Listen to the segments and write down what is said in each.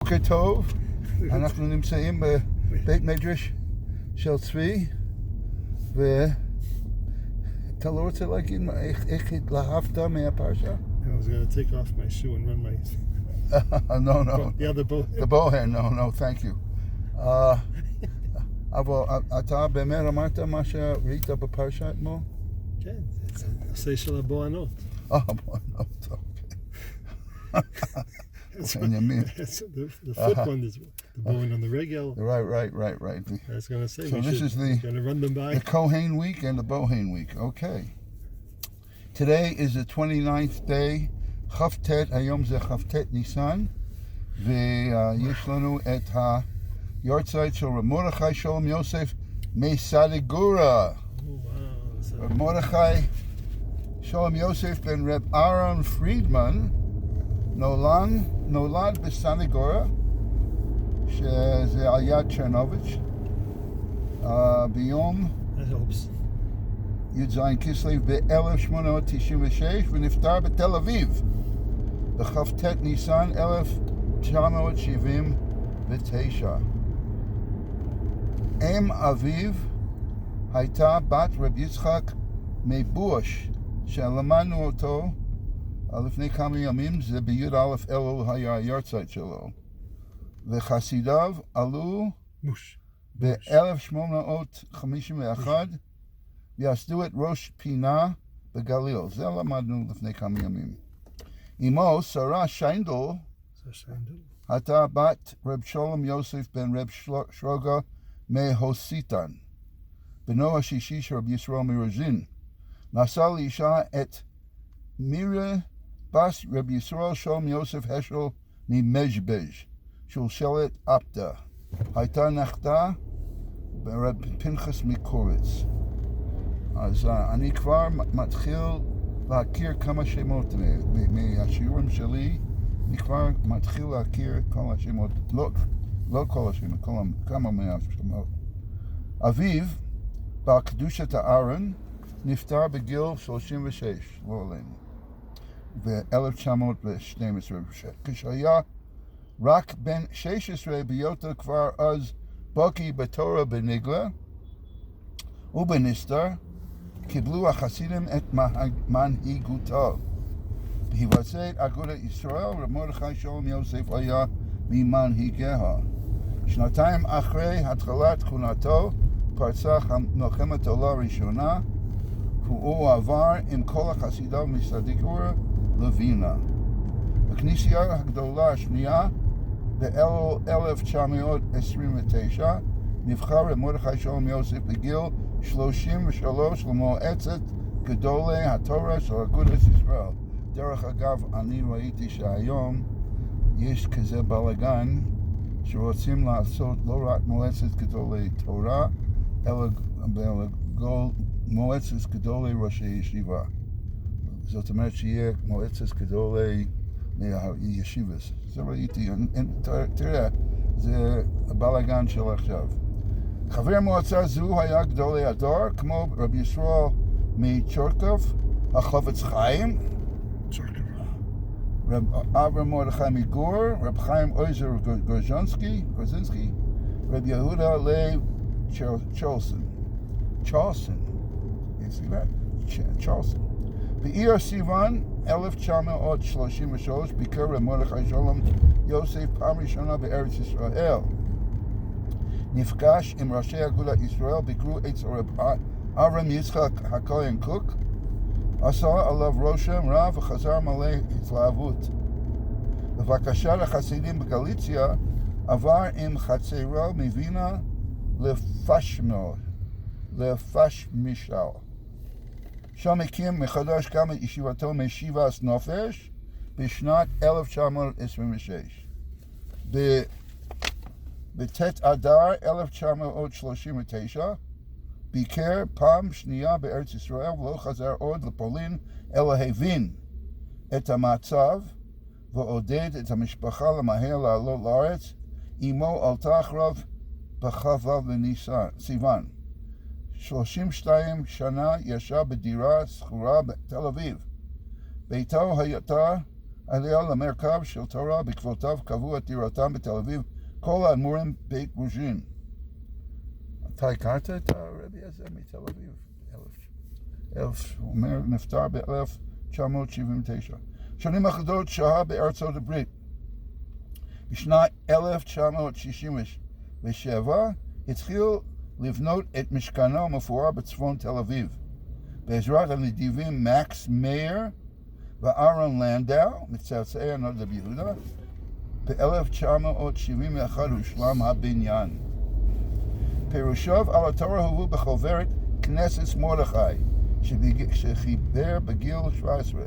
בוקר טוב, אנחנו נמצאים בבית מדרש של צבי, ואתה לא רוצה להגיד איך התלהבת מהפרשה? I was going to take off my shoe and run my... No, no. Yeah, the bow. The bowhand, no, thank you. אבל אתה באמת אמרת מה שראית בפרשה אתמול? כן, זה הנושא של הבוענות. בוענות, אוקיי. The foot one is the bowing on the regel. Right. I was going to say, So this is going to run them by. the Kohen week and the Bohen week. Okay. Today is the 29th day. Chavtet, היום זה Chavtet Nisan. ויש לנו את היורצייט של רב מרדכי שלום יוסף מסדיגורה. רב מרדכי שלום יוסף בן רב אהרון פרידמן נולד בסדיגורה, שזה על יד צ'רנוביץ', ביום י"ז כסלו ב-1896, ונפטר בתל אביב בכ"ט ניסן 1979. אם אביו הייתה בת רב יצחק מבוש, שלמדנו אותו לפני כמה ימים, זה בי"א אלול היה היורצייט שלו, וחסידיו עלו ב-1851 ויסדו את ראש פינה בגליל. זה למדנו לפני כמה ימים. אמו שרה שיינדל הייתה בת רב שלום יוסף בן רב שרוגה מהוסיטן, בנו השישי של רב ישראל מרוז'ין. נשא לאישה את מירה בס רב ישראל שלום יוסף השל ממז'בז' של שלט אפתא. הייתה נכדה ברב פנחס מקורץ. אז אני כבר מתחיל להכיר כמה שמות מהשיעורים שלי. אני כבר מתחיל להכיר כל השמות, לא כל השמות, כמה מהשמות. אביו, בעל קדושת הארון, נפטר בגיל 36, לא עלינו, ב-1912. כשהיה רק בן 16 בהיותו כבר אז בקי בתורה בנגלה ובנסתר, קיבלו החסידים את מנהיגותו. בהיווסד אגודת ישראל, רב מרדכי שלום יוסף היה ממנהיגיה. שנתיים אחרי התחלת כהונתו פרצה מלחמת העולם הראשונה, והוא עבר עם כל החסידיו מסדיגורה לווינה. בכנסייה הגדולה השנייה ב-1929 נבחר רב מרדכי שלום יוסף בגיל 33 למועצת גדולי התורה של אגודת ישראל. דרך אגב, אני ראיתי שהיום יש כזה בלגן שרוצים לעשות לא רק מועצת גדולי תורה, אלא מועצת גדולי ראשי ישיבה. זאת אומרת שיהיה מועצת גדולי מהישיבס. זה ראיתי, תראה, זה הבלגן של עכשיו. חבר מועצה זו היה גדולי הדור, כמו רב ישראל מצ'ורקוב, החפץ חיים, רב אברהם מרדכי מגור, רב חיים אויזר גורז'נסקי, רב יהודה לייב צ'רלסון. בעיר סיוון 1933 ביקר רב מרדכי שלום יוסף פעם ראשונה בארץ ישראל. נפגש עם ראשי אגודת ישראל, ביקרו אצל רב אברהם יצחק הכהן קוק, עשה עליו רושם רב וחזר מלא התלהבות. בבקשת החסידים בגליציה עבר עם חצרו מווינה לפשמישל. שם הקים מחדש גם את ישיבתו מישיבת נופש בשנת 1926. בט' אדר 1939 ביקר פעם שנייה בארץ ישראל ולא חזר עוד לפולין, אלא הבין את המצב ועודד את המשפחה למהר לעלות לארץ. אמו עלתה אחריו בכ"ו בסיוון. 32 שנה ישב בדירה שכורה בתל אביב. ביתו עלייה למרכב של תורה בעקבותיו קבעו את דירתם בתל אביב כל האדמו"רים בית רוז'ין. אתה הכרת את הרבי הזה מתל אביב? הוא אומר, נפטר ב-1979. שנים אחדות שהה בארצות הברית. בשנת 1967 התחיל לבנות את משכנו המפואר בצפון תל אביב. בעזרת הנדיבים מקס מאיר ואהרון לנדאו, מצאצאי הנודע ביהודה, ב-1971 הושלם הבניין. פירושיו על התורה הובאו בחוברת כנסת מרדכי, שחיבר בגיל 17,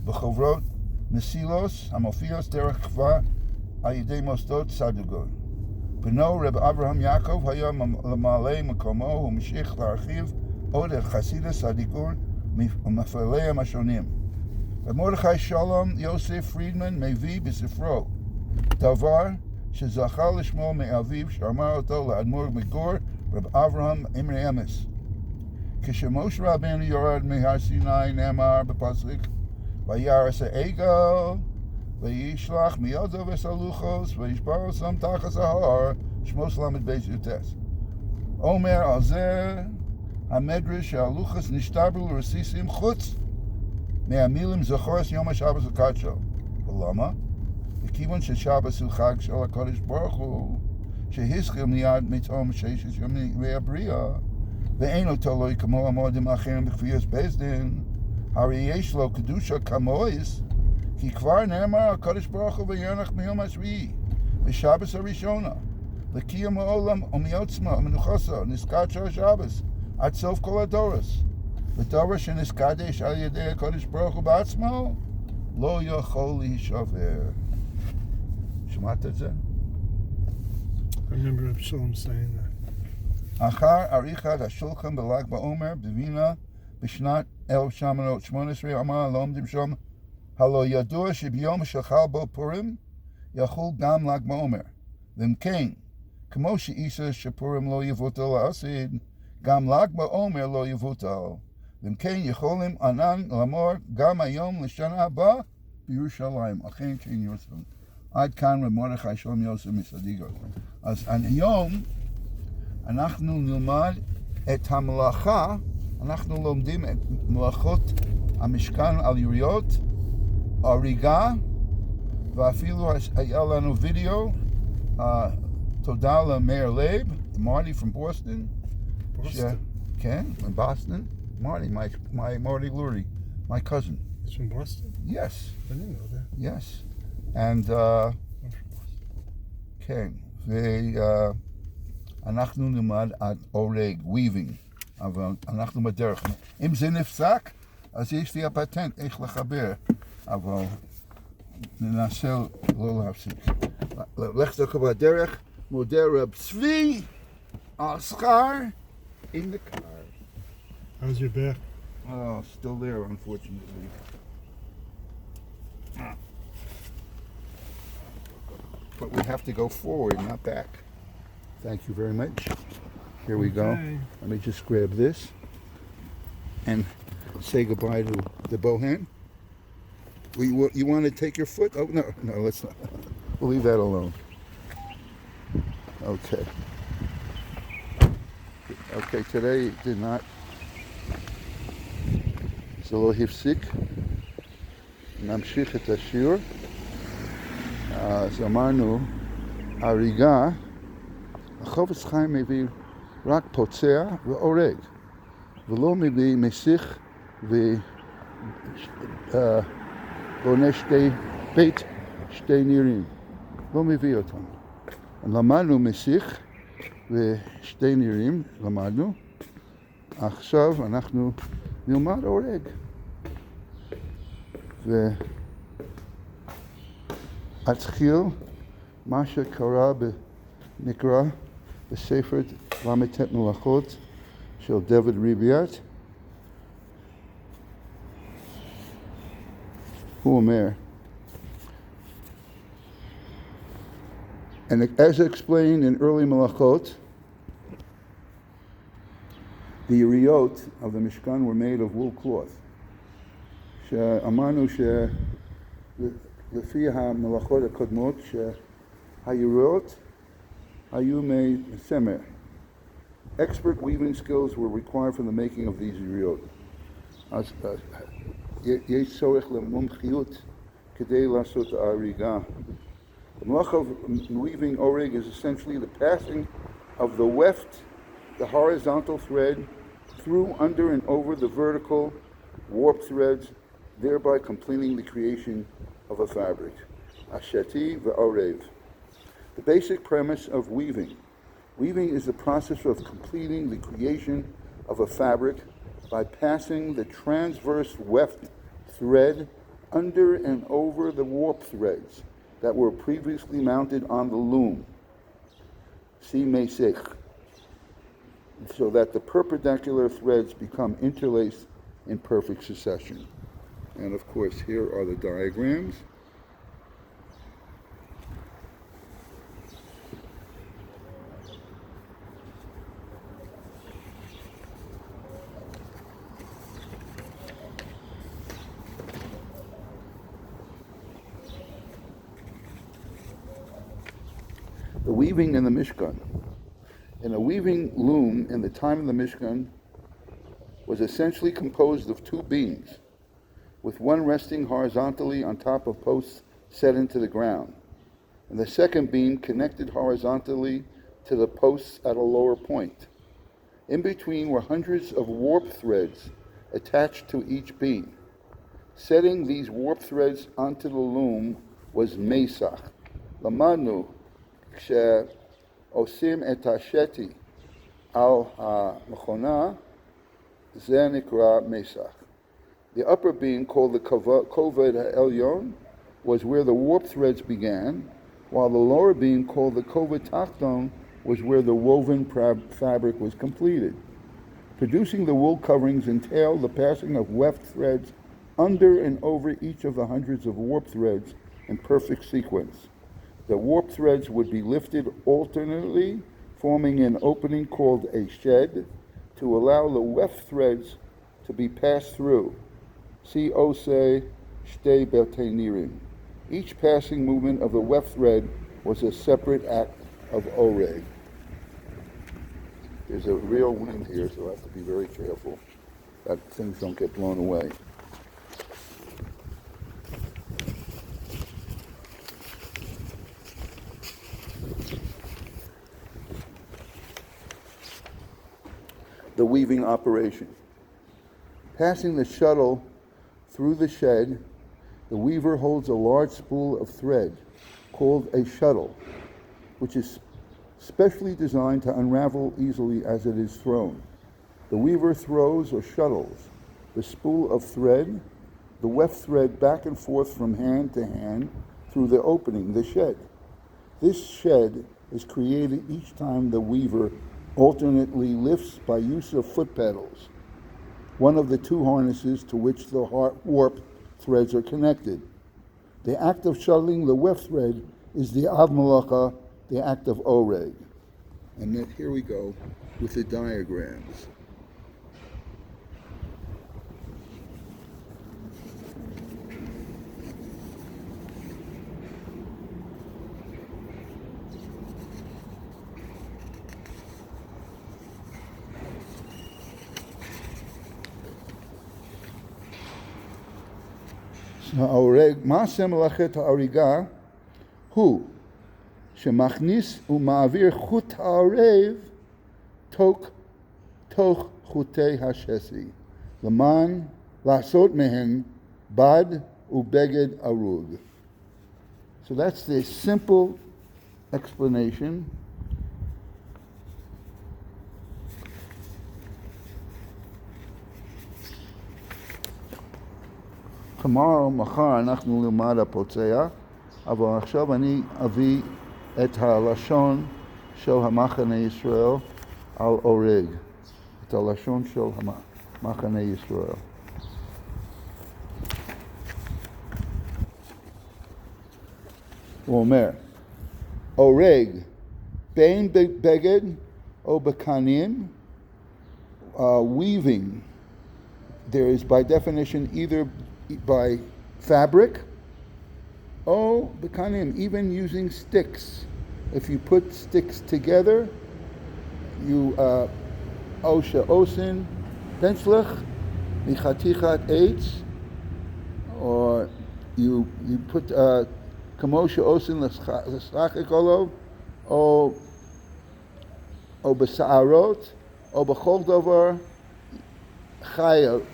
בחוברות מסילוס, המופיעות דרך כפר על ידי מוסדות צדוגון. בנו רב אברהם יעקב היה למעלה מקומו, הוא המשיך להרחיב עוד את חסידות הדיגון ומפעליהם השונים. רב מרדכי שלום יוסף פרידמן מביא בספרו דבר שזכה לשמו מאביו שאמר אותו לאדמו"ר מגור רב אברהם אמרי אמס. כשמשה רבנו יורד מהר סיני נאמר בפסוק וירס העגל וישלח מידו וסלוחוס וישבר אותם תחת ההר שמות ל"ב י"ט. אומר על זה המדרש שהלוחס נשתברו לרסיסים חוץ מהמילים זכורס יום השבת וקדשו. ולמה? בכיוון ששבת הוא חג של הקדוש ברוך הוא שהזכיר מיד מתום ששת ימי הבריאה ואינו תלוי כמו המועדים האחרים בכפיות בית דין, הרי יש לו קדושה כמויס, כי כבר נאמר הקדוש ברוך הוא וירנח מיום השביעי בשבת הראשונה לקיים העולם ומעוצמה ומנוחסו נזקדשו השבת עד סוף כל הדורס, ודבר שנזקדש על ידי הקדוש ברוך הוא בעצמו לא יכול להישבר. שמעת את זה? I remember Absalom saying that. אחר עריכת השולחן בל"ג בעומר בווינה בשנת 1918 אמר הלומדים שם, הלא ידוע שביום שחל בו פורים יחול גם ל"ג בעומר. ואם כן, כמו שאיסר שפורים לא יבוטל לעשיד, גם ל"ג בעומר לא יבוטל. ואם כן יכולים ענן לאמור גם היום לשנה הבאה בירושלים. אכן כן ירצון. עד כאן רב מרדכי שלום יוסף מסדיגו. אז היום אנחנו נלמד את המלאכה, אנחנו לומדים את מלאכות המשכן על יריות, הריגה, ואפילו היה לנו וידאו, תודה למאיר לייב, Marty from Boston. Boston? כן, from Boston. Marty, Marty Lurie, my cousin. It's from Boston? Yes. I didn't know that. Yes. And, I'm from Boston. כן, אנחנו נלמד עד אורג, weaving, אבל אנחנו בדרך. אם זה נפסק, אז יש לי הפטנט איך לחבר, אבל ננסה לא להפסיק. לך זוכר בדרך, מודה רב צבי על שכר in the car. How's your back? Oh, still there, unfortunately. But we have to go forward, not back. Thank you very much. Here we go. Let me just grab this and say goodbye to the Bohan. You want to take your foot? Oh, no, let's not. We'll leave that alone. Okay. Okay, today did not. זה לא הפסיק. נמשיך את השיעור. אז אמרנו, הריגה, החופץ חיים מביא רק פוצע והורג, ולא מביא מסיך ובונה שתי נירים. לא מביא אותם. למדנו מסיך ושתי נירים, למדנו. עכשיו אנחנו נלמד הורג. ואתחיל מה שקרה נקרא בספר ל"ט מלאכות של דוד ריביאט. הוא אומר, and as explained in early Malachot, the yeriot of the Mishkan were made of wool cloth. שאמרנו לפי המלאכות הקודמות שהירויות היו מסמר. Expert weaving skills were required for the making of these ירויות. אז יש צורך למומחיות כדי לעשות הריגה. The malach of weaving oreg is essentially the passing of the weft, the horizontal thread, through, under, and over the vertical warp threads, thereby completing the creation of a fabric. Asheti v'orev. The basic premise of weaving. Weaving is the process of completing the creation of a fabric by passing the transverse weft thread under and over the warp threads that were previously mounted on the loom, see Mesech, so that the perpendicular threads become interlaced in perfect succession. And of course, here are the diagrams. The weaving in the Mishkan. In a weaving loom in the time of the Mishkan was essentially composed of two beams, with one resting horizontally on top of posts set into the ground, and the second beam connected horizontally to the posts at a lower point. In between were hundreds of warp threads attached to each beam. Setting these warp threads onto the loom was Mesach. Lamanu כשעושים את השתי על המכונה, זה נקרא מסך. The upper beam, called the koved ha'elyon, was where the warp threads began, while the lower beam, called the koved tachton, was where the woven fabric was completed. Producing the wool coverings entailed the passing of weft threads under and over each of the hundreds of warp threads in perfect sequence. The warp threads would be lifted alternately, forming an opening called a shed, to allow the weft threads to be passed through. See Ose Shtei Betenirim. Each passing movement of the weft thread was a separate act of oreg. There's a real wind here, so I have to be very careful that things don't get blown away. The weaving operation. Passing the shuttle through the shed, the weaver holds a large spool of thread called a shuttle, which is specially designed to unravel easily as it is thrown. The weaver throws or shuttles the spool of thread, the weft thread, back and forth from hand to hand through the opening, the shed. This shed is created each time the weaver alternately lifts by use of foot pedals, one of the two harnesses to which the warp threads are connected. The act of shuttling the weft thread is the av malacha, the act of oreg. And then here we go with the diagrams. מעשה מלאכת ההריגה הוא שמכניס ומעביר חוט הערב תוך חוטי השסי, למען לעשות מהן בד ובגד ארוג. So that's the simple explanation. Tomorrow, מחר, אנחנו נלמד הפוצע, אבל עכשיו אני אביא את הלשון של המחנה ישראל על אורג, את הלשון של המחנה ישראל. הוא אומר, אורג, בין בגד או בקנים, weaving, there is by definition either by fabric O bekanim, even using sticks. If you put sticks together, you osha osin benslech michatichat eitz, or you put kamosha osin l'schachik olov, o b'sa'arot, o b'chol dover chaya,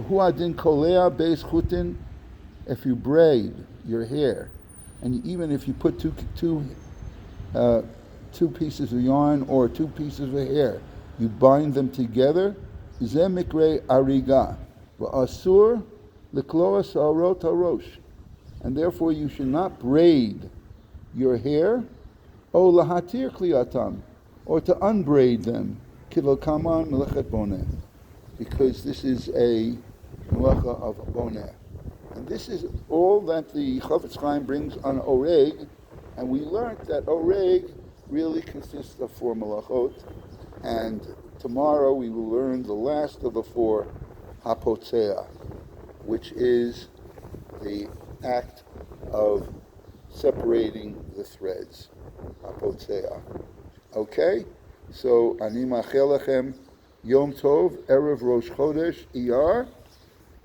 hu adin kolea beis chutin. If you braid your hair, and even if you put two pieces of yarn or two pieces of hair, you bind them together, zeh mikre ariga, v'asur l'kloa sa'arot harosh, and therefore you should not braid your hair, o lahatir kliatam, or to unbraid them, kilo kaman melechet boneh, because this is a melecha of boneh. And this is all that the Chofetz Chaim brings on Oreg, and we learned that Oreg really consists of 4 melachot, and tomorrow we will learn the last of the 4, Hapotzea, which is the act of separating the threads. Hapotzea. Okay? So, Ani ma'achel lechem Yom Tov, Erev Rosh Chodesh, Iyar,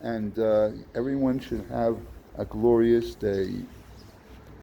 and everyone should have a glorious day.